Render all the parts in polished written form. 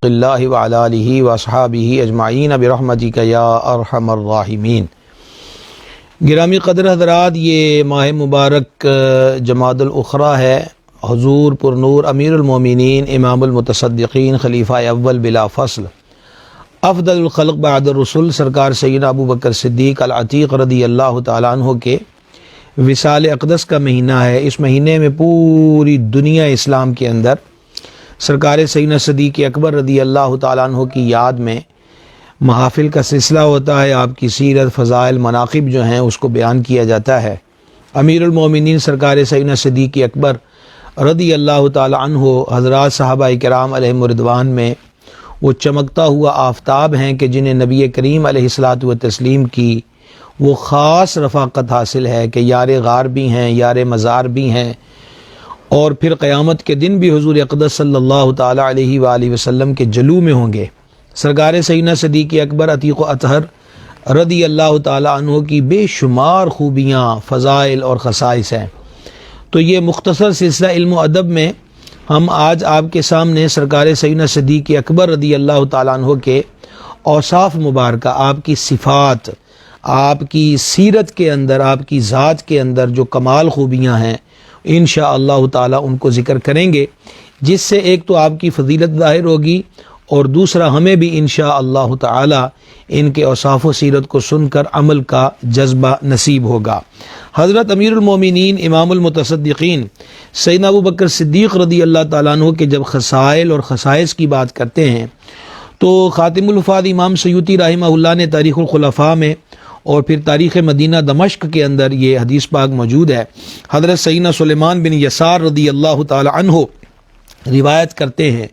اللہ وعلی آلہ واصحابہ اجمعین برحمتک یا ارحم الراحمین۔ گرامی قدر حضرات، یہ ماہ مبارک جمادی الاخری ہے۔ حضور پرنور امیر المومنین امام المتصدقین خلیفہ اول بلا فصل افضل الخلق بعد الرسول سرکار سیدنا ابو بکر صدیق العتیق رضی اللہ تعالیٰ عنہ کے وصال اقدس کا مہینہ ہے۔ اس مہینے میں پوری دنیا اسلام کے اندر سرکار سیدنا صدیق اکبر رضی اللہ تعالیٰ عنہ کی یاد میں محافل کا سلسلہ ہوتا ہے۔ آپ کی سیرت، فضائل، مناقب جو ہیں اس کو بیان کیا جاتا ہے۔ امیر المومنین سرکار سیدنا صدیق اکبر رضی اللہ تعالیٰ عنہ حضرات صحابہ کرام علیہم رضوان میں وہ چمکتا ہوا آفتاب ہیں کہ جنہیں نبی کریم علیہ الصلاۃ والتسلیم کی وہ خاص رفاقت حاصل ہے کہ یار غار بھی ہیں، یار مزار بھی ہیں، اور پھر قیامت کے دن بھی حضور اقدس صلی اللہ تعالیٰ علیہ وآلہ وسلم کے جلو میں ہوں گے۔ سرکار سیدنا صدیق اکبر عتیق و اطہر رضی اللہ تعالیٰ عنہ کی بے شمار خوبیاں، فضائل اور خصائص ہیں۔ تو یہ مختصر سلسلہ علم و ادب میں ہم آج آپ کے سامنے سرکار سیدنا صدیق اکبر رضی اللہ تعالیٰ عنہ کے اوصاف مبارکہ، آپ کی صفات، آپ کی سیرت کے اندر، آپ کی ذات کے اندر جو کمال خوبیاں ہیں انشاءاللہ تعالیٰ ان کو ذکر کریں گے، جس سے ایک تو آپ کی فضیلت ظاہر ہوگی اور دوسرا ہمیں بھی انشاءاللہ تعالیٰ ان کے اوصاف و سیرت کو سن کر عمل کا جذبہ نصیب ہوگا۔ حضرت امیر المومنین امام المتصدقین سیدنا ابو بکر صدیق رضی اللہ تعالیٰ عنہ کے جب خصائل اور خصائص کی بات کرتے ہیں تو خاتم الحفاظ امام سیوطی رحمہ اللہ نے تاریخ الخلفاء میں اور پھر تاریخ مدینہ دمشق کے اندر یہ حدیث پاک موجود ہے۔ حضرت سیدنا سلیمان بن یسار رضی اللہ تعالی عنہ روایت کرتے ہیں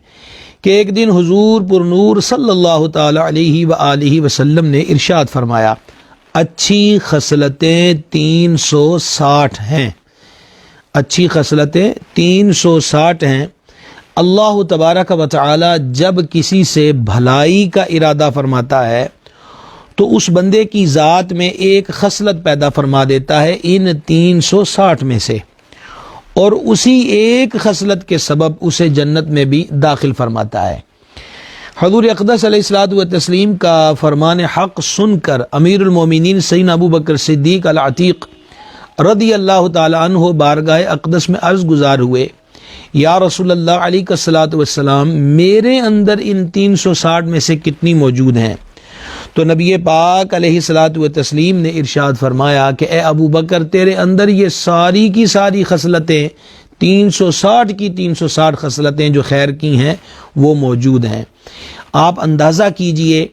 کہ ایک دن حضور پرنور صلی اللہ تعالی علیہ وآلہ وسلم نے ارشاد فرمایا، اچھی خصلتیں 360 ہیں، اچھی خصلتیں 360 ہیں۔ اللہ تبارک و تعالی جب کسی سے بھلائی کا ارادہ فرماتا ہے تو اس بندے کی ذات میں ایک خصلت پیدا فرما دیتا ہے ان 360 میں سے، اور اسی ایک خصلت کے سبب اسے جنت میں بھی داخل فرماتا ہے۔ حضور اقدس علیہ الصلوۃ والتسلیم کا فرمان حق سن کر امیر المومنین سیدنا ابو بکر صدیق العتیق رضی اللہ تعالی عنہ بارگاہ اقدس میں عرض گزار ہوئے، یا رسول اللہ علیہ الصلوۃ والسلام، میرے اندر ان 360 میں سے کتنی موجود ہیں؟ تو نبی پاک علیہ الصلوۃ والتسلیم نے ارشاد فرمایا کہ اے ابو بکر، تیرے اندر یہ ساری کی ساری خصلتیں 360 کی 360 خصلتیں جو خیر کی ہیں وہ موجود ہیں۔ آپ اندازہ کیجئے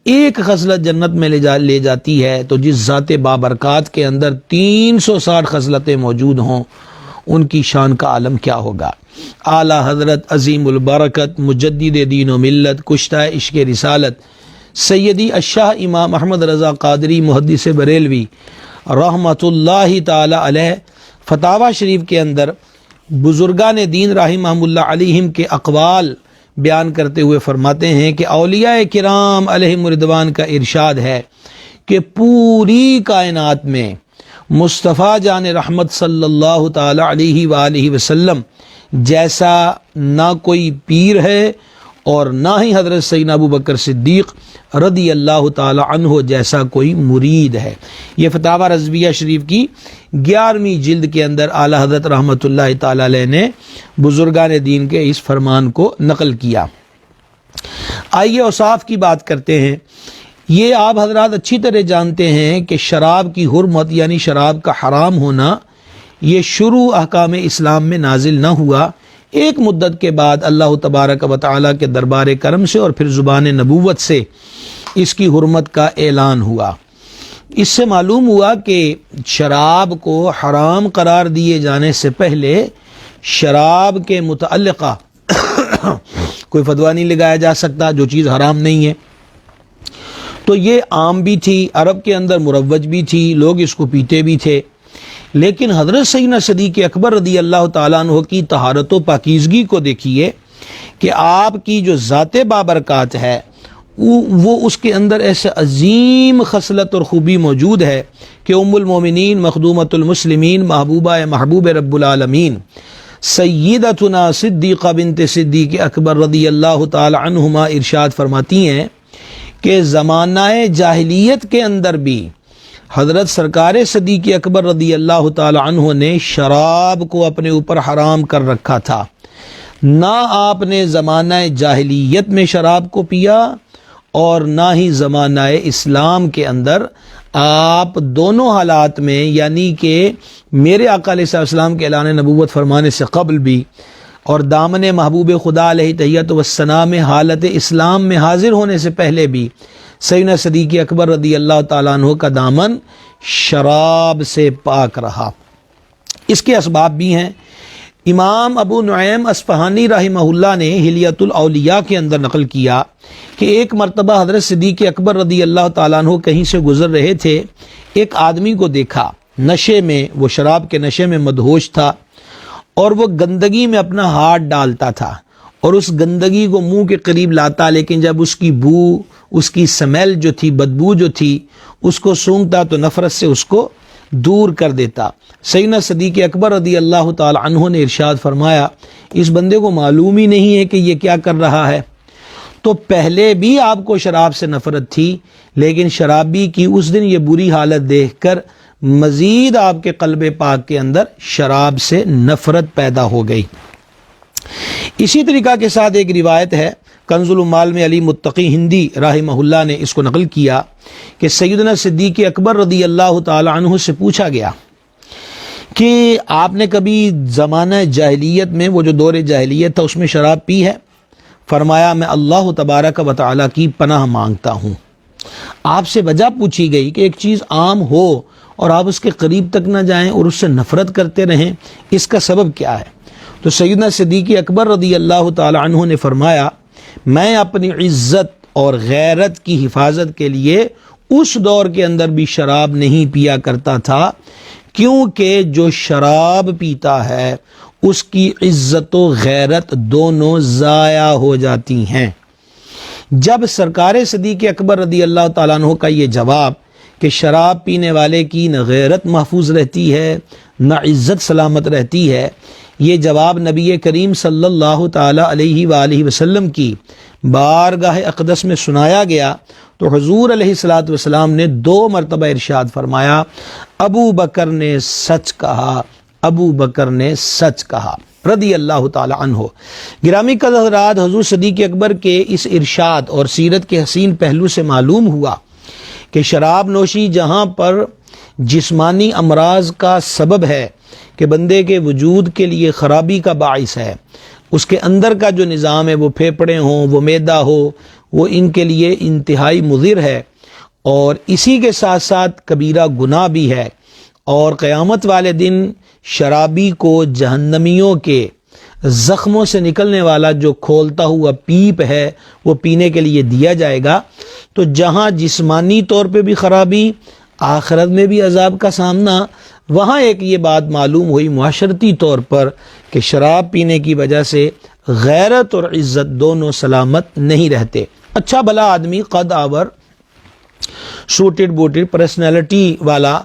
ایک خصلت جنت میں لے جاتی ہے تو جس ذات بابرکات کے اندر 360 خصلتیں موجود ہوں ان کی شان کا عالم کیا ہوگا۔ اعلیٰ حضرت عظیم البرکت مجدد دین و ملت کشتہ عشق رسالت سیدی الشاہ امام احمد رضا قادری محدث بریلوی رحمۃ اللہ تعالی علیہ فتاوی شریف کے اندر بزرگان دین رحمہ اللہ علیہم کے اقوال بیان کرتے ہوئے فرماتے ہیں کہ اولیاء کرام علیہم رضوان کا ارشاد ہے کہ پوری کائنات میں مصطفیٰ جان رحمت صلی اللہ تعالی علیہ وآلہ وسلم جیسا نہ کوئی پیر ہے اور نہ ہی حضرت سیدنا ابو بکر صدیق رضی اللہ تعالی عنہ جیسا کوئی مرید ہے۔ یہ فتاوی رضویہ شریف کی 11ویں جلد کے اندر اعلیٰ حضرت رحمۃ اللہ تعالی علیہ نے بزرگان دین کے اس فرمان کو نقل کیا۔ آئیے اوصاف کی بات کرتے ہیں۔ یہ آپ حضرات اچھی طرح جانتے ہیں کہ شراب کی حرمت یعنی شراب کا حرام ہونا یہ شروع احکام اسلام میں نازل نہ ہوا، ایک مدت کے بعد اللہ تبارک و تعالیٰ کے دربار کرم سے اور پھر زبان نبوت سے اس کی حرمت کا اعلان ہوا۔ اس سے معلوم ہوا کہ شراب کو حرام قرار دیے جانے سے پہلے شراب کے متعلقہ کوئی فتویٰ نہیں لگایا جا سکتا جو چیز حرام نہیں ہے۔ تو یہ عام بھی تھی، عرب کے اندر مروج بھی تھی، لوگ اس کو پیتے بھی تھے، لیکن حضرت سیدنا صدیق اکبر رضی اللہ تعالیٰ عنہ کی طہارت و پاکیزگی کو دیکھیے کہ آپ کی جو ذات بابرکات ہے وہ اس کے اندر ایسے عظیم خصلت اور خوبی موجود ہے کہ ام المومنین مخدومۃ المسلمین محبوبہ محبوب رب العالمین سیدتنا صدیقہ بنت صدیق اکبر رضی اللہ تعالی عنہما ارشاد فرماتی ہیں کہ زمانہ جاہلیت کے اندر بھی حضرت سرکار صدیق اکبر رضی اللہ تعالی عنہ نے شراب کو اپنے اوپر حرام کر رکھا تھا۔ نہ آپ نے زمانہ جاہلیت میں شراب کو پیا اور نہ ہی زمانہ اسلام کے اندر، آپ دونوں حالات میں، یعنی کہ میرے آقا علیہ السلام کے اعلان نبوت فرمانے سے قبل بھی اور دامن محبوب خدا علیہ تحیت والثناء میں حالت اسلام میں حاضر ہونے سے پہلے بھی سیدنا صدیق اکبر رضی اللہ تعالیٰ عنہ کا دامن شراب سے پاک رہا۔ اس کے اسباب بھی ہیں۔ امام ابو نعیم اصفہانی رحمہ اللہ نے حلیۃ الاولیاء کے اندر نقل کیا کہ ایک مرتبہ حضرت صدیق اکبر رضی اللہ تعالیٰ عنہ کہیں سے گزر رہے تھے، ایک آدمی کو دیکھا نشے میں، وہ شراب کے نشے میں مدہوش تھا اور وہ گندگی میں اپنا ہاتھ ڈالتا تھا اور اس گندگی کو منہ کے قریب لاتا، لیکن جب اس کی بو، اس کی سمیل جو تھی، بدبو جو تھی، اس کو سونگھتا تو نفرت سے اس کو دور کر دیتا۔ سیدنا صدیق اکبر رضی اللہ تعالی عنہ نے ارشاد فرمایا، اس بندے کو معلوم ہی نہیں ہے کہ یہ کیا کر رہا ہے۔ تو پہلے بھی آپ کو شراب سے نفرت تھی، لیکن شرابی کی اس دن یہ بری حالت دیکھ کر مزید آپ کے قلب پاک کے اندر شراب سے نفرت پیدا ہو گئی۔ اسی طریقہ کے ساتھ ایک روایت ہے، کنز العمال میں علی متقی ہندی رحمہ اللہ نے اس کو نقل کیا کہ سیدنا صدیق اکبر رضی اللہ تعالی عنہ سے پوچھا گیا کہ آپ نے کبھی زمانہ جاہلیت میں، وہ جو دور جاہلیت تھا، اس میں شراب پی ہے؟ فرمایا میں اللہ تبارک و تعالی کی پناہ مانگتا ہوں۔ آپ سے وجہ پوچھی گئی کہ ایک چیز عام ہو اور آپ اس کے قریب تک نہ جائیں اور اس سے نفرت کرتے رہیں، اس کا سبب کیا ہے؟ تو سیدنا صدیق اکبر رضی اللہ تعالی عنہ نے فرمایا، میں اپنی عزت اور غیرت کی حفاظت کے لیے اس دور کے اندر بھی شراب نہیں پیا کرتا تھا، کیونکہ جو شراب پیتا ہے اس کی عزت و غیرت دونوں ضائع ہو جاتی ہیں۔ جب سرکار صدیق اکبر رضی اللہ تعالیٰ عنہ کا یہ جواب کہ شراب پینے والے کی نہ غیرت محفوظ رہتی ہے نہ عزت سلامت رہتی ہے، یہ جواب نبی کریم صلی اللہ تعالیٰ علیہ وآلہ وسلم کی بارگاہ اقدس میں سنایا گیا تو حضور علیہ الصلوۃ والسلام نے 2 مرتبہ ارشاد فرمایا، ابو بکر نے سچ کہا، ابو بکر نے سچ کہا رضی اللہ تعالی عنہ۔ گرامی قدر حضرات، حضور صدیق اکبر کے اس ارشاد اور سیرت کے حسین پہلو سے معلوم ہوا کہ شراب نوشی جہاں پر جسمانی امراض کا سبب ہے کہ بندے کے وجود کے لیے خرابی کا باعث ہے، اس کے اندر کا جو نظام ہے، وہ پھیپھڑے ہوں، وہ معدہ ہو، وہ ان کے لیے انتہائی مضر ہے، اور اسی کے ساتھ ساتھ کبیرہ گناہ بھی ہے، اور قیامت والے دن شرابی کو جہنمیوں کے زخموں سے نکلنے والا جو کھولتا ہوا پیپ ہے وہ پینے کے لیے دیا جائے گا۔ تو جہاں جسمانی طور پہ بھی خرابی، آخرت میں بھی عذاب کا سامنا، وہاں ایک یہ بات معلوم ہوئی معاشرتی طور پر کہ شراب پینے کی وجہ سے غیرت اور عزت دونوں سلامت نہیں رہتے۔ اچھا بھلا آدمی، قد آور، سوٹڈ بوٹڈ پرسنالٹی والا،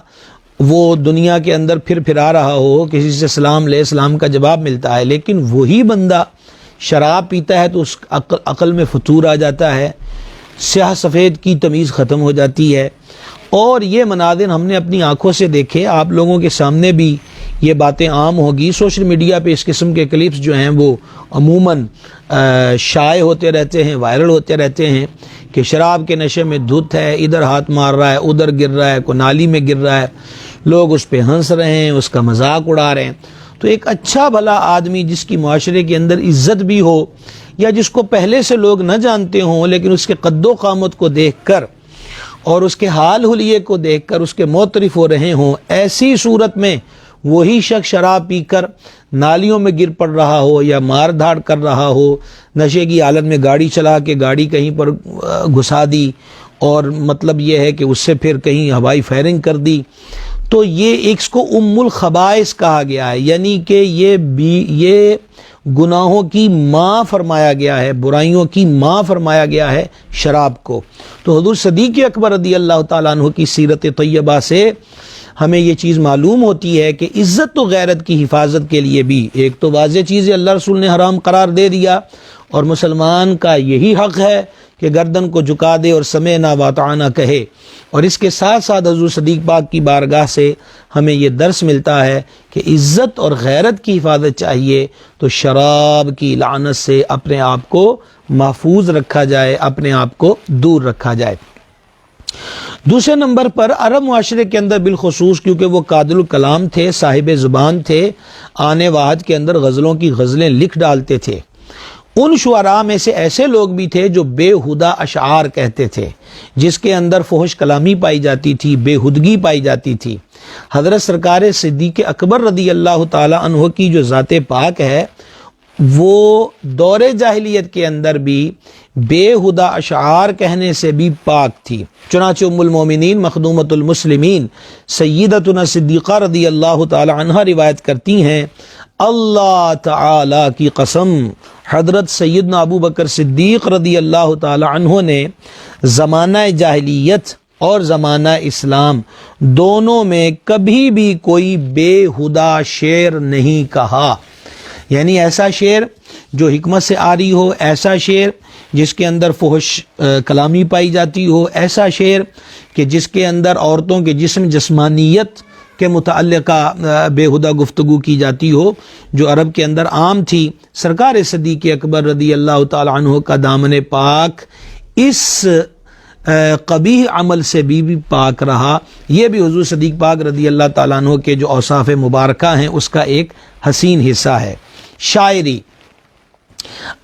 وہ دنیا کے اندر پھرا رہا ہو، کسی سے سلام لے، سلام کا جواب ملتا ہے، لیکن وہی بندہ شراب پیتا ہے تو اس عقل میں فتور آ جاتا ہے، سیاہ سفید کی تمیز ختم ہو جاتی ہے۔ اور یہ مناظر ہم نے اپنی آنکھوں سے دیکھے، آپ لوگوں کے سامنے بھی یہ باتیں عام ہوگی۔ سوشل میڈیا پہ اس قسم کے کلپس جو ہیں وہ عموماً شائع ہوتے رہتے ہیں، وائرل ہوتے رہتے ہیں کہ شراب کے نشے میں دھت ہے، ادھر ہاتھ مار رہا ہے، ادھر گر رہا ہے، کوئی نالی میں گر رہا ہے، لوگ اس پہ ہنس رہے ہیں، اس کا مذاق اڑا رہے ہیں۔ تو ایک اچھا بھلا آدمی جس کی معاشرے کے اندر عزت بھی ہو، یا جس کو پہلے سے لوگ نہ جانتے ہوں لیکن اس کے قد و قامت کو دیکھ کر اور اس کے حال حلیے کو دیکھ کر اس کے معترف ہو رہے ہوں، ایسی صورت میں وہی شخص شراب پی کر نالیوں میں گر پڑ رہا ہو یا مار دھاڑ کر رہا ہو، نشے کی حالت میں گاڑی چلا کے گاڑی کہیں پر گھسا دی، اور مطلب یہ ہے کہ اس سے پھر کہیں ہوائی فائرنگ کر دی، تو یہ اس کو ام الخبائث کہا گیا ہے، یعنی کہ یہ گناہوں کی ماں فرمایا گیا ہے، برائیوں کی ماں فرمایا گیا ہے شراب کو۔ تو حضور صدیق اکبر رضی اللہ تعالیٰ عنہ کی سیرت طیبہ سے ہمیں یہ چیز معلوم ہوتی ہے کہ عزت و غیرت کی حفاظت کے لیے بھی ایک تو واضح چیز اللہ رسول نے حرام قرار دے دیا، اور مسلمان کا یہی حق ہے کہ گردن کو جھکا دے اور سمعنا واطعنا کہے، اور اس کے ساتھ ساتھ حضور صدیق پاک کی بارگاہ سے ہمیں یہ درس ملتا ہے کہ عزت اور غیرت کی حفاظت چاہیے تو شراب کی لعنت سے اپنے آپ کو محفوظ رکھا جائے، اپنے آپ کو دور رکھا جائے۔ دوسرے نمبر پر عرب معاشرے کے اندر بالخصوص کیونکہ وہ قادر الکلام تھے، صاحب زبان تھے، آنے واحد کے اندر غزلوں کی غزلیں لکھ ڈالتے تھے، ان شعراء میں سے ایسے لوگ بھی تھے جو بے ہدہ اشعار کہتے تھے، جس کے اندر فحش کلامی پائی جاتی تھی، بے ہدگی پائی جاتی تھی۔ حضرت سرکار صدیق اکبر رضی اللہ تعالی عنہ کی جو ذات پاک ہے، وہ دور جاہلیت کے اندر بھی بے ہدہ اشعار کہنے سے بھی پاک تھی۔ چنانچہ ام المومنین مخدومۃ المسلمین سیدتنا صدیقہ رضی اللہ تعالی عنہ روایت کرتی ہیں، اللہ تعالی کی قسم، حضرت سیدنا ابو بکر صدیق رضی اللہ تعالی عنہ نے زمانہ جاہلیت اور زمانہ اسلام دونوں میں کبھی بھی کوئی بے ہدہ شعر نہیں کہا، یعنی ایسا شعر جو حکمت سے آری ہو، ایسا شعر جس کے اندر فحش کلامی پائی جاتی ہو، ایسا شعر کہ جس کے اندر عورتوں کے جسم جسمانیت کے متعلقہ بے ہدہ گفتگو کی جاتی ہو، جو عرب کے اندر عام تھی۔ سرکار صدیق اکبر رضی اللہ تعالی عنہ کا دامن پاک اس قبیح عمل سے بھی پاک رہا۔ یہ بھی حضور صدیق پاک رضی اللہ تعالیٰ عنہ کے جو اوصاف مبارکہ ہیں اس کا ایک حسین حصہ ہے۔ شاعری،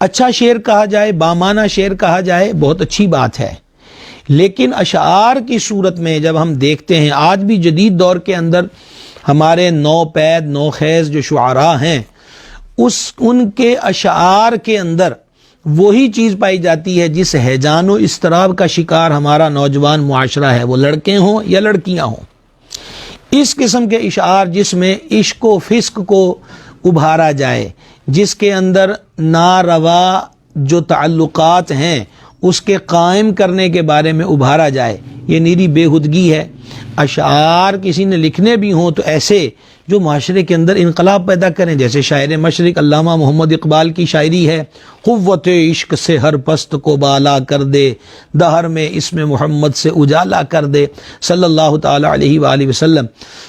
اچھا شعر کہا جائے، بامانہ شعر کہا جائے، بہت اچھی بات ہے، لیکن اشعار کی صورت میں جب ہم دیکھتے ہیں آج بھی جدید دور کے اندر ہمارے نو پید نو خیز جو شعراء ہیں، ان کے اشعار کے اندر وہی چیز پائی جاتی ہے جس ہیجان و اضطراب کا شکار ہمارا نوجوان معاشرہ ہے، وہ لڑکے ہوں یا لڑکیاں ہوں۔ اس قسم کے اشعار جس میں عشق و فسق کو ابھارا جائے، جس کے اندر ناروا جو تعلقات ہیں اس کے قائم کرنے کے بارے میں ابھارا جائے، یہ نیری بے ہدگی ہے۔ اشعار کسی نے لکھنے بھی ہوں تو ایسے جو معاشرے کے اندر انقلاب پیدا کریں، جیسے شاعر مشرق علامہ محمد اقبال کی شاعری ہے، قوت عشق سے ہر پست کو بالا کر دے، دہر میں اسم محمد سے اجالا کر دے، صلی اللہ تعالی علیہ وآلہ وسلم۔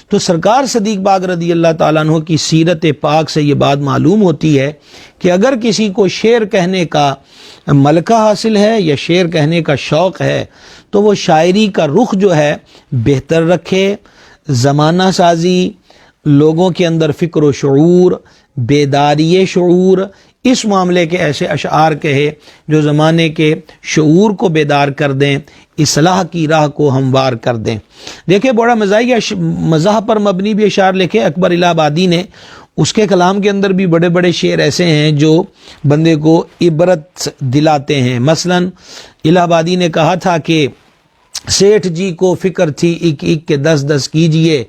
تو سرکار صدیق پاک رضی اللہ تعالیٰ عنہ کی سیرت پاک سے یہ بات معلوم ہوتی ہے کہ اگر کسی کو شعر کہنے کا ملکہ حاصل ہے یا شعر کہنے کا شوق ہے تو وہ شاعری کا رخ جو ہے بہتر رکھے، زمانہ سازی، لوگوں کے اندر فکر و شعور، بیداری شعور، اس معاملے کے ایسے اشعار کہے جو زمانے کے شعور کو بیدار کر دیں، اصلاح کی راہ کو ہموار کر دیں۔ دیکھیں بڑا مزاحیہ مزاح پر مبنی بھی اشعار لکھے اکبر الہ آبادی نے، اس کے کلام کے اندر بھی بڑے بڑے شعر ایسے ہیں جو بندے کو عبرت دلاتے ہیں۔ مثلا الہ آبادی نے کہا تھا کہ سیٹھ جی کو فکر تھی ایک ایک کے 10 کیجئے،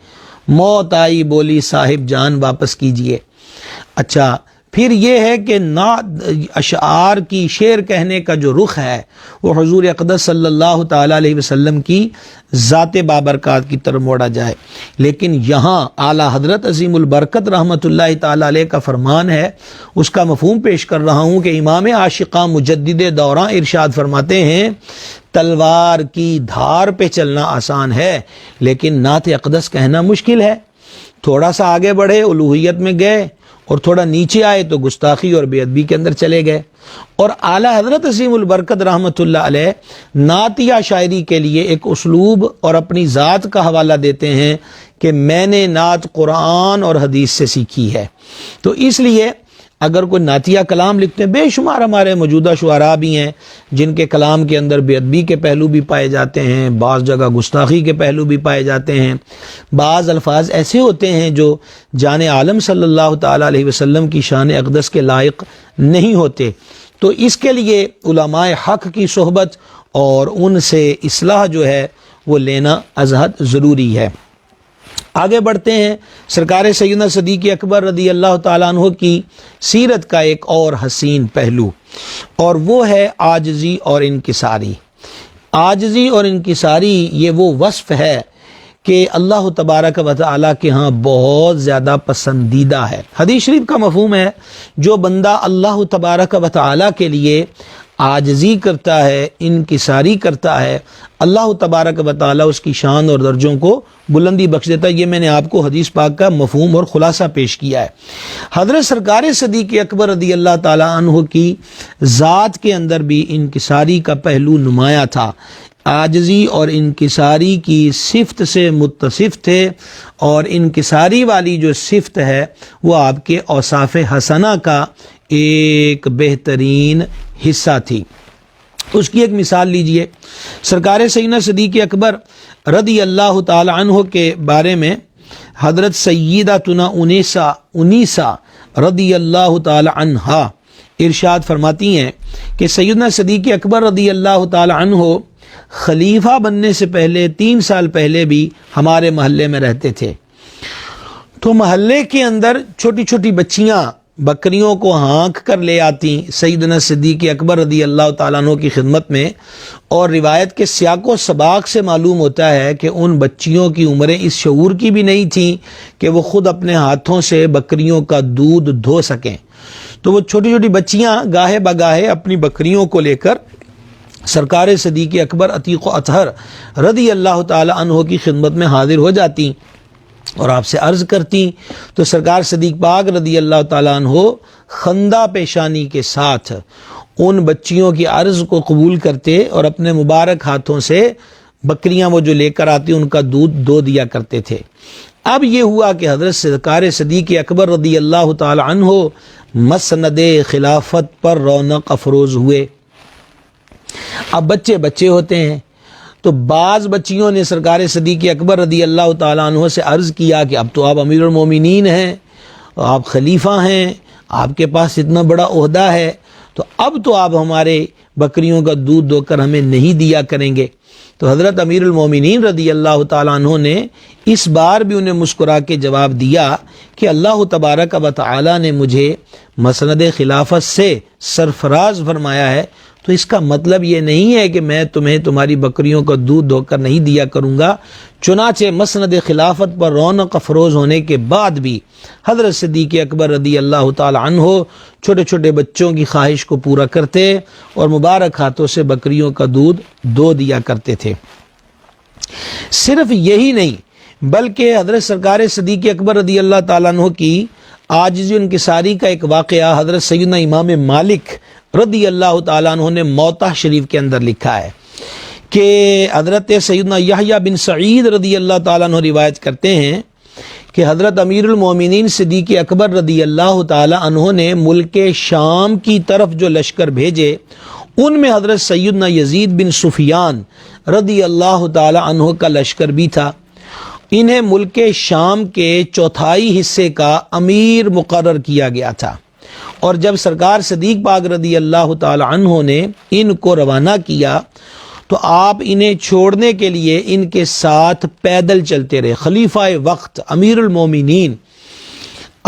موت آئی بولی صاحب جان واپس کیجئے۔ اچھا، پھر یہ ہے کہ اشعار کی شعر کہنے کا جو رخ ہے وہ حضور اقدس صلی اللہ تعالی علیہ وسلم کی ذات بابرکات کی طرف موڑا جائے، لیکن یہاں اعلیٰ حضرت عظیم البرکت رحمۃ اللہ تعالی علیہ کا فرمان ہے، اس کا مفہوم پیش کر رہا ہوں کہ امام عاشقاں مجدد دوراں ارشاد فرماتے ہیں، تلوار کی دھار پہ چلنا آسان ہے لیکن نعت اقدس کہنا مشکل ہے۔ تھوڑا سا آگے بڑھے الوہیت میں گئے اور تھوڑا نیچے آئے تو گستاخی اور بے ادبی کے اندر چلے گئے۔ اور اعلیٰ حضرت عظیم البرکت رحمۃ اللہ علیہ نعت یا شاعری کے لیے ایک اسلوب اور اپنی ذات کا حوالہ دیتے ہیں کہ میں نے نعت قرآن اور حدیث سے سیکھی ہے۔ تو اس لیے اگر کوئی نعتیہ کلام لکھتے ہیں، بے شمار ہمارے موجودہ شعراء بھی ہیں جن کے کلام کے اندر بے ادبی کے پہلو بھی پائے جاتے ہیں، بعض جگہ گستاخی کے پہلو بھی پائے جاتے ہیں، بعض الفاظ ایسے ہوتے ہیں جو جان عالم صلی اللہ تعالی علیہ وسلم کی شان اقدس کے لائق نہیں ہوتے۔ تو اس کے لیے علماء حق کی صحبت اور ان سے اصلاح جو ہے وہ لینا ازحد ضروری ہے۔ آگے بڑھتے ہیں، سرکار سیدنا صدیق اکبر رضی اللہ تعالیٰ عنہ کی سیرت کا ایک اور حسین پہلو، اور وہ ہے عاجزی اور انکساری۔ عاجزی اور انکساری یہ وہ وصف ہے کہ اللہ تبارک و تعالیٰ کے ہاں بہت زیادہ پسندیدہ ہے۔ حدیث شریف کا مفہوم ہے جو بندہ اللہ تبارک و تعالیٰ کے لیے عاجزی کرتا ہے، انکساری کرتا ہے، اللہ تبارک و تعالیٰ اس کی شان اور درجوں کو بلندی بخش دیتا ہے۔ یہ میں نے آپ کو حدیث پاک کا مفہوم اور خلاصہ پیش کیا ہے۔ حضرت سرکار صدیق اکبر رضی اللہ تعالیٰ عنہ کی ذات کے اندر بھی انکساری کا پہلو نمایاں تھا، عاجزی اور انکساری کی صفت سے متصف تھے، اور انکساری والی جو صفت ہے وہ آپ کے اوصاف حسنہ کا ایک بہترین حصہ تھی۔ اس کی ایک مثال لیجئے، سرکار سیدنا صدیق اکبر رضی اللہ تعالی عنہ کے بارے میں حضرت سیدتنا انیسہ رضی اللہ تعالی عنہا ارشاد فرماتی ہیں کہ سیدنا صدیق اکبر رضی اللہ تعالی عنہ خلیفہ بننے سے پہلے 3 سال پہلے بھی ہمارے محلے میں رہتے تھے، تو محلے کے اندر چھوٹی چھوٹی بچیاں بکریوں کو ہانک کر لے آتی سیدنا صدیق اکبر رضی اللہ تعالیٰ عنہ کی خدمت میں، اور روایت کے سیاق و سباق سے معلوم ہوتا ہے کہ ان بچیوں کی عمریں اس شعور کی بھی نہیں تھیں کہ وہ خود اپنے ہاتھوں سے بکریوں کا دودھ دھو سکیں، تو وہ چھوٹی چھوٹی بچیاں گاہے بگاہے اپنی بکریوں کو لے کر سرکار صدیق اکبر عتیق و اطہر رضی اللہ تعالی عنہ کی خدمت میں حاضر ہو جاتی اور آپ سے عرض کرتی، تو سرکار صدیق پاک رضی اللہ تعالیٰ عنہ خندہ پیشانی کے ساتھ ان بچیوں کی عرض کو قبول کرتے اور اپنے مبارک ہاتھوں سے بکریاں وہ جو لے کر آتی ان کا دودھ دو دیا کرتے تھے۔ اب یہ ہوا کہ حضرت سرکار صدیق اکبر رضی اللہ تعالی عنہ مسند خلافت پر رونق افروز ہوئے۔ اب بچے ہوتے ہیں، تو بعض بچیوں نے سرکار صدیق اکبر رضی اللہ تعالیٰ عنہ سے عرض کیا کہ اب تو آپ امیر المومنین ہیں، آپ خلیفہ ہیں، آپ کے پاس اتنا بڑا عہدہ ہے، تو اب تو آپ ہمارے بکریوں کا دودھ دو کر ہمیں نہیں دیا کریں گے۔ تو حضرت امیر المومنین رضی اللہ تعالیٰ عنہ نے اس بار بھی انہیں مسکرا کے جواب دیا کہ اللہ تبارک و تعالیٰ نے مجھے مسند خلافت سے سرفراز فرمایا ہے، تو اس کا مطلب یہ نہیں ہے کہ میں تمہیں تمہاری بکریوں کا دودھ دھو کر نہیں دیا کروں گا۔ چنانچہ مسند خلافت پر رونق افروز ہونے کے بعد بھی حضرت صدیق اکبر رضی اللہ تعالی عنہ چھوٹے چھوٹے بچوں کی خواہش کو پورا کرتے اور مبارک ہاتھوں سے بکریوں کا دودھ دو دیا کرتے تھے۔ صرف یہی نہیں بلکہ حضرت سرکار صدیق اکبر رضی اللہ تعالیٰ عنہ کی عاجزی و انکساری کا ایک واقعہ حضرت سیدنا امام مالک رضی اللہ تعالیٰ عنہ نے موطا شریف کے اندر لکھا ہے کہ حضرت سیدنا یحییٰ بن سعید رضی اللہ تعالیٰ عنہ روایت کرتے ہیں کہ حضرت امیر المومنین صدیق اکبر رضی اللہ تعالیٰ عنہ نے ملک شام کی طرف جو لشکر بھیجے ان میں حضرت سیدنا یزید بن سفیان رضی اللہ تعالیٰ عنہ کا لشکر بھی تھا۔ انہیں ملک شام کے چوتھائی حصے کا امیر مقرر کیا گیا تھا، اور جب سرکار صدیق پاک رضی اللہ تعالی عنہ نے ان کو روانہ کیا تو آپ انہیں چھوڑنے کے لیے ان کے ساتھ پیدل چلتے رہے۔ خلیفہ وقت امیر المومنین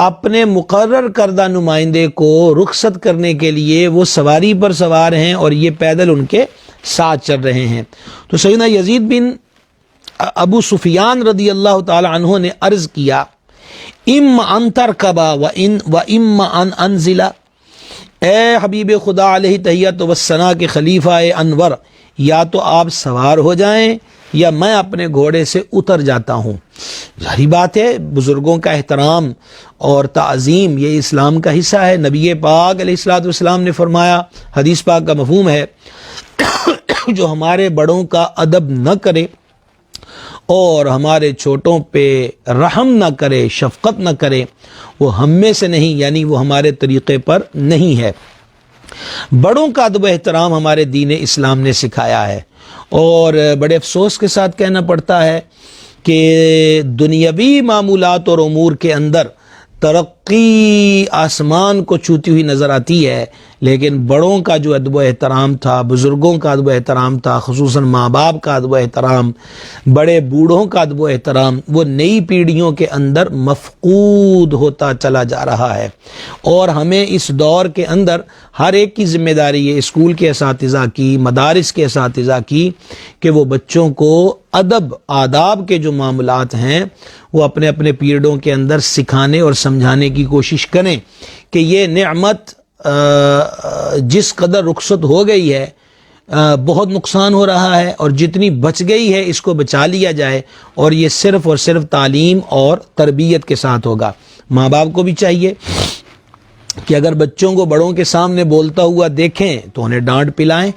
اپنے مقرر کردہ نمائندے کو رخصت کرنے کے لیے وہ سواری پر سوار ہیں اور یہ پیدل ان کے ساتھ چل رہے ہیں۔ تو سیدنا یزید بن ابو سفیان رضی اللہ تعالی عنہ نے عرض کیا، اما ان ترکبا و اما ان انزلا، اے حبیب خدا علیہ تحیت و ثنا کے خلیفہ انور، یا تو آپ سوار ہو جائیں یا میں اپنے گھوڑے سے اتر جاتا ہوں۔ ظاہری بات ہے بزرگوں کا احترام اور تعظیم یہ اسلام کا حصہ ہے۔ نبی پاک علیہ الصلوۃ والسلام نے فرمایا، حدیث پاک کا مفہوم ہے، جو ہمارے بڑوں کا ادب نہ کرے اور ہمارے چھوٹوں پہ رحم نہ کرے، شفقت نہ کرے، وہ ہم میں سے نہیں، یعنی وہ ہمارے طریقے پر نہیں ہے۔ بڑوں کا ادب و احترام ہمارے دین اسلام نے سکھایا ہے، اور بڑے افسوس کے ساتھ کہنا پڑتا ہے کہ دنیاوی معمولات اور امور کے اندر ترقی ترقی آسمان کو چھوتی ہوئی نظر آتی ہے، لیکن بڑوں کا جو ادب و احترام تھا، بزرگوں کا ادب و احترام تھا، خصوصاً ماں باپ کا ادب و احترام، بڑے بوڑھوں کا ادب و احترام، وہ نئی پیڑھیوں کے اندر مفقود ہوتا چلا جا رہا ہے۔ اور ہمیں اس دور کے اندر ہر ایک کی ذمہ داری ہے، اسکول کے اساتذہ کی، مدارس کے اساتذہ کی، کہ وہ بچوں کو ادب آداب کے جو معاملات ہیں وہ اپنے اپنے پیریڈوں کے اندر سکھانے اور سمجھانے کی کوشش کریں کہ یہ نعمت جس قدر رخصت ہو گئی ہے بہت نقصان ہو رہا ہے، اور جتنی بچ گئی ہے اس کو بچا لیا جائے، اور یہ صرف اور صرف تعلیم اور تربیت کے ساتھ ہوگا۔ ماں باپ کو بھی چاہیے کہ اگر بچوں کو بڑوں کے سامنے بولتا ہوا دیکھیں تو انہیں ڈانٹ پلائیں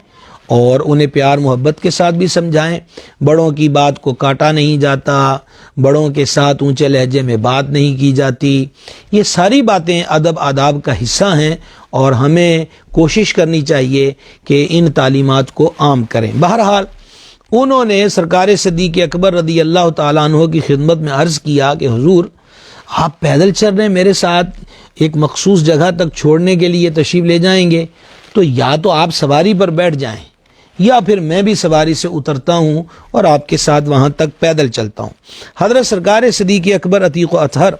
اور انہیں پیار محبت کے ساتھ بھی سمجھائیں۔ بڑوں کی بات کو کاٹا نہیں جاتا، بڑوں کے ساتھ اونچے لہجے میں بات نہیں کی جاتی، یہ ساری باتیں ادب آداب کا حصہ ہیں، اور ہمیں کوشش کرنی چاہیے کہ ان تعلیمات کو عام کریں۔ بہرحال انہوں نے سرکار صدیق اکبر رضی اللہ تعالیٰ عنہ کی خدمت میں عرض کیا کہ حضور آپ پیدل چل رہے ہیں، میرے ساتھ ایک مخصوص جگہ تک چھوڑنے کے لیے تشریف لے جائیں گے، تو یا تو آپ سواری پر بیٹھ جائیں یا پھر میں بھی سواری سے اترتا ہوں اور آپ کے ساتھ وہاں تک پیدل چلتا ہوں۔ حضرت سرکار صدیق اکبر عتیق و اطہر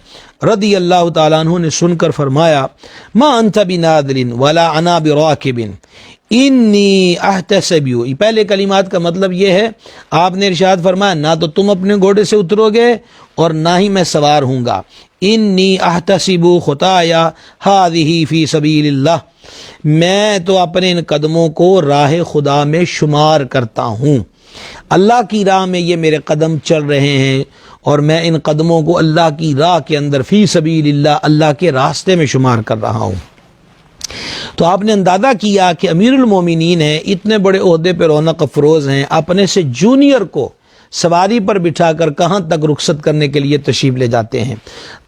رضی اللہ تعالیٰ عنہ نے سن کر فرمایا ما انت بنادل ولا انا براکب انی احتسب، پہلے کلمات کا مطلب یہ ہے، آپ نے ارشاد فرمایا نہ تو تم اپنے گھوڑے سے اترو گے اور نہ ہی میں سوار ہوں گا، انی احتسب خطایا ہذہ فی سبیل اللہ، میں تو اپنے ان قدموں کو راہ خدا میں شمار کرتا ہوں، اللہ کی راہ میں یہ میرے قدم چل رہے ہیں، اور میں ان قدموں کو اللہ کی راہ کے اندر فی سبیل اللہ، اللہ کے راستے میں شمار کر رہا ہوں۔ تو آپ نے اندازہ کیا کہ امیر المومنین ہیں، اتنے بڑے عہدے پہ رونق افروز ہیں، اپنے سے جونیئر کو سواری پر بٹھا کر کہاں تک رخصت کرنے کے لیے تشریف لے جاتے ہیں۔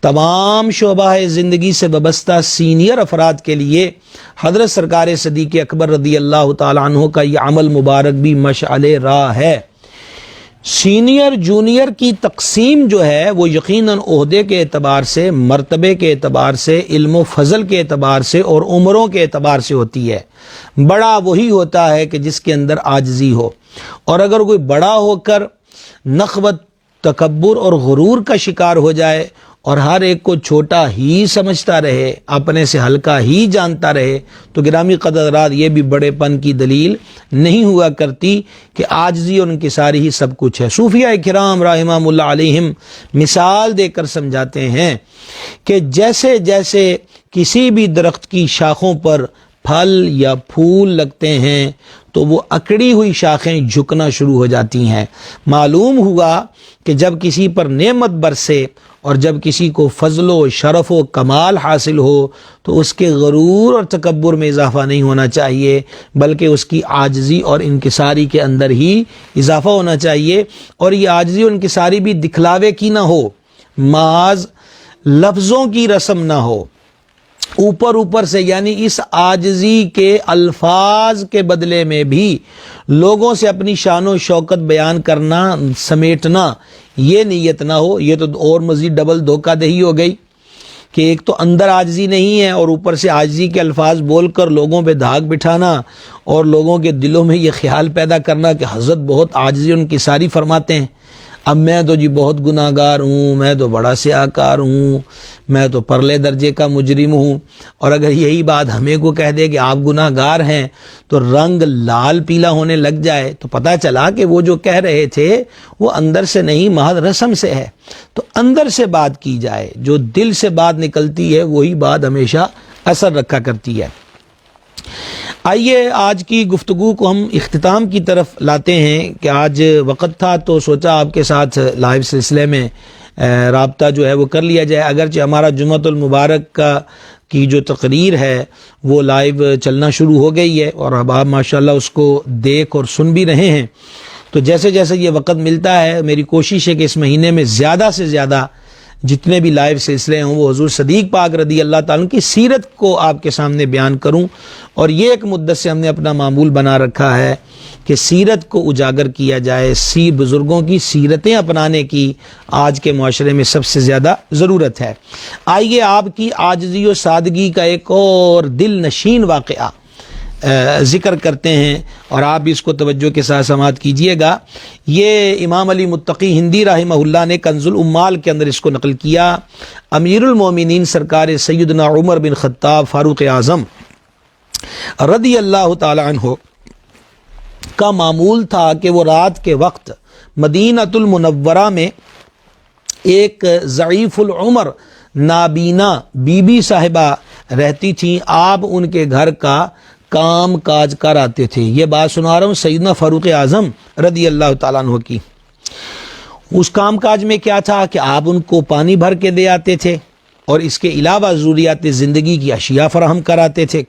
تمام شعبہ زندگی سے وابستہ سینئر افراد کے لیے حضرت سرکار صدیق اکبر رضی اللہ تعالیٰ عنہ کا یہ عمل مبارک بھی مشعل راہ ہے۔ سینئر جونیئر کی تقسیم جو ہے وہ یقیناً عہدے کے اعتبار سے، مرتبے کے اعتبار سے، علم و فضل کے اعتبار سے اور عمروں کے اعتبار سے ہوتی ہے۔ بڑا وہی ہوتا ہے کہ جس کے اندر عاجزی ہو، اور اگر کوئی بڑا ہو کر نخوت، تکبر اور غرور کا شکار ہو جائے اور ہر ایک کو چھوٹا ہی سمجھتا رہے، اپنے سے ہلکا ہی جانتا رہے، تو گرامی قدرات یہ بھی بڑے پن کی دلیل نہیں ہوا کرتی کہ عاجزی اور انکساری ہی سب کچھ ہے۔ صوفیاء کرام رحمہم اللہ علیہم مثال دے کر سمجھاتے ہیں کہ جیسے جیسے کسی بھی درخت کی شاخوں پر پھل یا پھول لگتے ہیں تو وہ اکڑی ہوئی شاخیں جھکنا شروع ہو جاتی ہیں۔ معلوم ہوا کہ جب کسی پر نعمت برسے اور جب کسی کو فضل و شرف و کمال حاصل ہو تو اس کے غرور اور تکبر میں اضافہ نہیں ہونا چاہیے، بلکہ اس کی عاجزی اور انکساری کے اندر ہی اضافہ ہونا چاہیے، اور یہ عاجزی اور انکساری بھی دکھلاوے کی نہ ہو، محض لفظوں کی رسم نہ ہو، اوپر سے، یعنی اس عاجزی کے الفاظ کے بدلے میں بھی لوگوں سے اپنی شان و شوکت بیان کرنا، سمیٹنا، یہ نیت نہ ہو۔ یہ تو اور مزید ڈبل دھوکہ دہی ہو گئی کہ ایک تو اندر عاجزی نہیں ہے اور اوپر سے عاجزی کے الفاظ بول کر لوگوں پہ دھاگ بٹھانا اور لوگوں کے دلوں میں یہ خیال پیدا کرنا کہ حضرت بہت عاجزی ان کی ساری فرماتے ہیں، اب میں تو جی بہت گناہ گار ہوں، میں تو بڑا سیاہکار ہوں، میں تو پرلے درجے کا مجرم ہوں۔ اور اگر یہی بات ہمیں کو کہہ دے کہ آپ گناہ گار ہیں تو رنگ لال پیلا ہونے لگ جائے تو پتہ چلا کہ وہ جو کہہ رہے تھے وہ اندر سے نہیں، محض رسم سے ہے۔ تو اندر سے بات کی جائے، جو دل سے بات نکلتی ہے وہی بات ہمیشہ اثر رکھا کرتی ہے۔ آئیے آج کی گفتگو کو ہم اختتام کی طرف لاتے ہیں کہ آج وقت تھا تو سوچا آپ کے ساتھ لائیو سلسلے میں رابطہ جو ہے وہ کر لیا جائے، اگرچہ ہمارا جمعۃ المبارک کی جو تقریر ہے وہ لائیو چلنا شروع ہو گئی ہے اور اب آپ ماشاءاللہ اس کو دیکھ اور سن بھی رہے ہیں۔ تو جیسے جیسے یہ وقت ملتا ہے میری کوشش ہے کہ اس مہینے میں زیادہ سے زیادہ جتنے بھی لائیو سلسلے ہوں وہ حضور صدیق پاک رضی اللہ تعالیٰ کی سیرت کو آپ کے سامنے بیان کروں، اور یہ ایک مدت سے ہم نے اپنا معمول بنا رکھا ہے کہ سیرت کو اجاگر کیا جائے، بزرگوں کی سیرتیں اپنانے کی آج کے معاشرے میں سب سے زیادہ ضرورت ہے۔ آئیے آپ کی عاجزی و سادگی کا ایک اور دل نشین واقعہ ذکر کرتے ہیں، اور آپ بھی اس کو توجہ کے ساتھ سماعت کیجئے گا۔ یہ امام علی متقی ہندی رحمہ اللہ نے کنز الامال کے اندر اس کو نقل کیا۔ امیر المومنین سرکار سیدنا عمر بن خطاب فاروق اعظم رضی اللہ تعالی عنہ کا معمول تھا کہ وہ رات کے وقت مدینۃ المنورہ میں ایک ضعیف العمر نابینا بی بی صاحبہ رہتی تھیں، آپ ان کے گھر کا کام کاج کر آتے تھے۔ یہ بات سنا رہا ہوں سیدنا فاروق اعظم رضی اللہ تعالیٰ عنہ کی۔ اس کام کاج میں کیا تھا کہ آپ ان کو پانی بھر کے دے آتے تھے، اور اس کے علاوہ ضروریات زندگی کی اشیاء فراہم کراتے تھے۔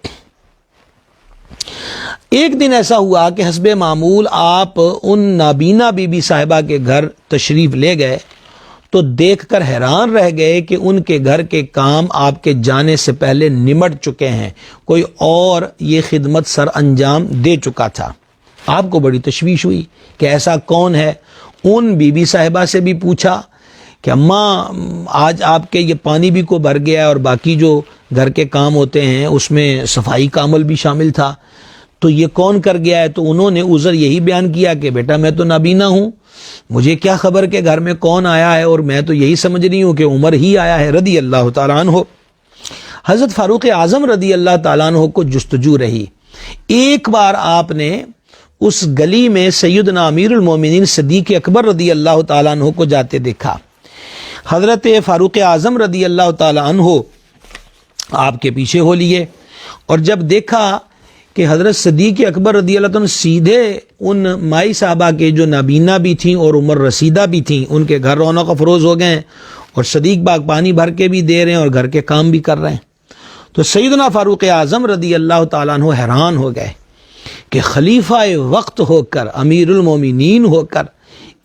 ایک دن ایسا ہوا کہ حسب معمول آپ ان نابینا بی بی صاحبہ کے گھر تشریف لے گئے تو دیکھ کر حیران رہ گئے کہ ان کے گھر کے کام آپ کے جانے سے پہلے نمٹ چکے ہیں، کوئی اور یہ خدمت سر انجام دے چکا تھا۔ آپ کو بڑی تشویش ہوئی کہ ایسا کون ہے۔ ان بی بی صاحبہ سے بھی پوچھا کہ اماں آج آپ کے یہ پانی بھی کو بھر گیا ہے، اور باقی جو گھر کے کام ہوتے ہیں اس میں صفائی کا عمل بھی شامل تھا، تو یہ کون کر گیا ہے؟ تو انہوں نے عذر یہی بیان کیا کہ بیٹا میں تو نابینا ہوں، مجھے کیا خبر کہ گھر میں کون آیا ہے، اور میں تو یہی سمجھ رہی ہوں کہ عمر ہی آیا ہے رضی اللہ تعالیٰ عنہ۔ حضرت فاروق اعظم رضی اللہ تعالیٰ عنہ کو جستجو رہی۔ ایک بار آپ نے اس گلی میں سیدنا امیر المومنین صدیق اکبر رضی اللہ تعالیٰ عنہ کو جاتے دیکھا۔ حضرت فاروق اعظم رضی اللہ تعالیٰ عنہ آپ کے پیچھے ہو لیے، اور جب دیکھا کہ حضرت صدیق اکبر رضی اللہ عنہ سیدھے ان مائی صاحبہ کے جو نابینا بھی تھیں اور عمر رسیدہ بھی تھیں ان کے گھر رونق افروز ہو گئے ہیں، اور صدیق باغ پانی بھر کے بھی دے رہے ہیں اور گھر کے کام بھی کر رہے ہیں، تو سیدنا فاروق اعظم رضی اللہ تعالیٰ عنہ حیران ہو گئے کہ خلیفہ وقت ہو کر، امیر المومنین ہو کر،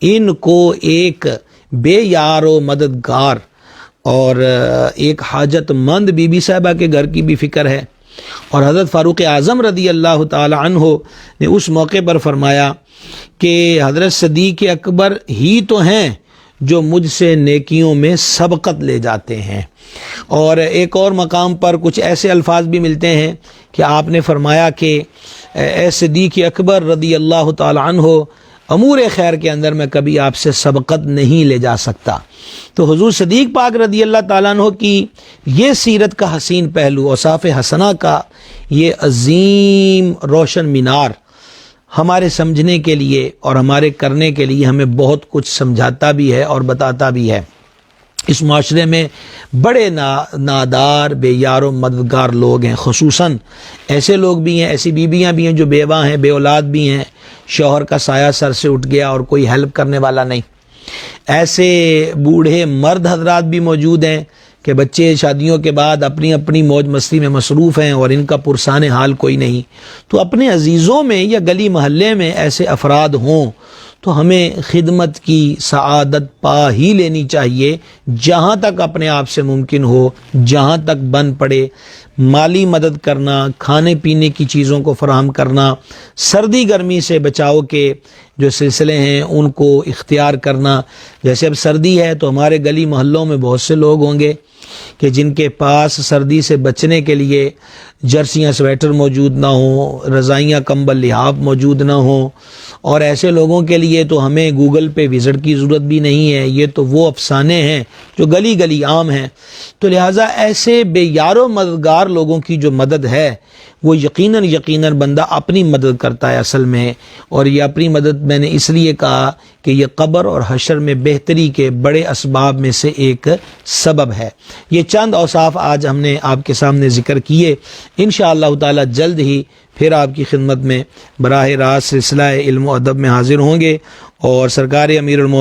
ان کو ایک بے یار و مددگار اور ایک حاجت مند بی بی صاحبہ کے گھر کی بھی فکر ہے۔ اور حضرت فاروق اعظم رضی اللہ تعالی عنہ نے اس موقع پر فرمایا کہ حضرت صدیق اکبر ہی تو ہیں جو مجھ سے نیکیوں میں سبقت لے جاتے ہیں۔ اور ایک اور مقام پر کچھ ایسے الفاظ بھی ملتے ہیں کہ آپ نے فرمایا کہ اے صدیق اکبر رضی اللہ تعالی عنہ، امور خیر کے اندر میں کبھی آپ سے سبقت نہیں لے جا سکتا۔ تو حضور صدیق پاک رضی اللہ تعالیٰ عنہ کی یہ سیرت کا حسین پہلو، اوصاف حسنہ کا یہ عظیم روشن مینار ہمارے سمجھنے کے لیے اور ہمارے کرنے کے لیے ہمیں بہت کچھ سمجھاتا بھی ہے اور بتاتا بھی ہے۔ اس معاشرے میں بڑے نادار بے یار و مددگار لوگ ہیں، خصوصاً ایسے لوگ بھی ہیں، ایسی بیویاں بھی ہیں جو بیوہ ہیں، بے اولاد بھی ہیں، شوہر کا سایہ سر سے اٹھ گیا اور کوئی ہیلپ کرنے والا نہیں۔ ایسے بوڑھے مرد حضرات بھی موجود ہیں کہ بچے شادیوں کے بعد اپنی اپنی موج مستی میں مصروف ہیں اور ان کا پرسان حال کوئی نہیں۔ تو اپنے عزیزوں میں یا گلی محلے میں ایسے افراد ہوں تو ہمیں خدمت کی سعادت پا ہی لینی چاہیے، جہاں تک اپنے آپ سے ممکن ہو، جہاں تک بن پڑے، مالی مدد کرنا، کھانے پینے کی چیزوں کو فراہم کرنا، سردی گرمی سے بچاؤ کے جو سلسلے ہیں ان کو اختیار کرنا۔ جیسے اب سردی ہے تو ہمارے گلی محلوں میں بہت سے لوگ ہوں گے کہ جن کے پاس سردی سے بچنے کے لیے جرسیاں سویٹر موجود نہ ہوں، رضائیاں کمبل لحاف موجود نہ ہوں، اور ایسے لوگوں کے لیے تو ہمیں گوگل پہ وزٹ کی ضرورت بھی نہیں ہے، یہ تو وہ افسانے ہیں جو گلی گلی عام ہیں۔ تو لہٰذا ایسے بے یار و مددگار لوگوں کی جو مدد ہے وہ یقیناً بندہ اپنی مدد کرتا ہے اصل میں، اور یہ اپنی مدد میں نے اس لیے کہا کہ یہ قبر اور حشر میں بہتری کے بڑے اسباب میں سے ایک سبب ہے۔ یہ چند اوصاف آج ہم نے آپ کے سامنے ذکر کیے، انشاءاللہ تعالی جلد ہی پھر آپ کی خدمت میں براہ راست سلسلہ علم و ادب میں حاضر ہوں گے، اور سرکار امیر المومنین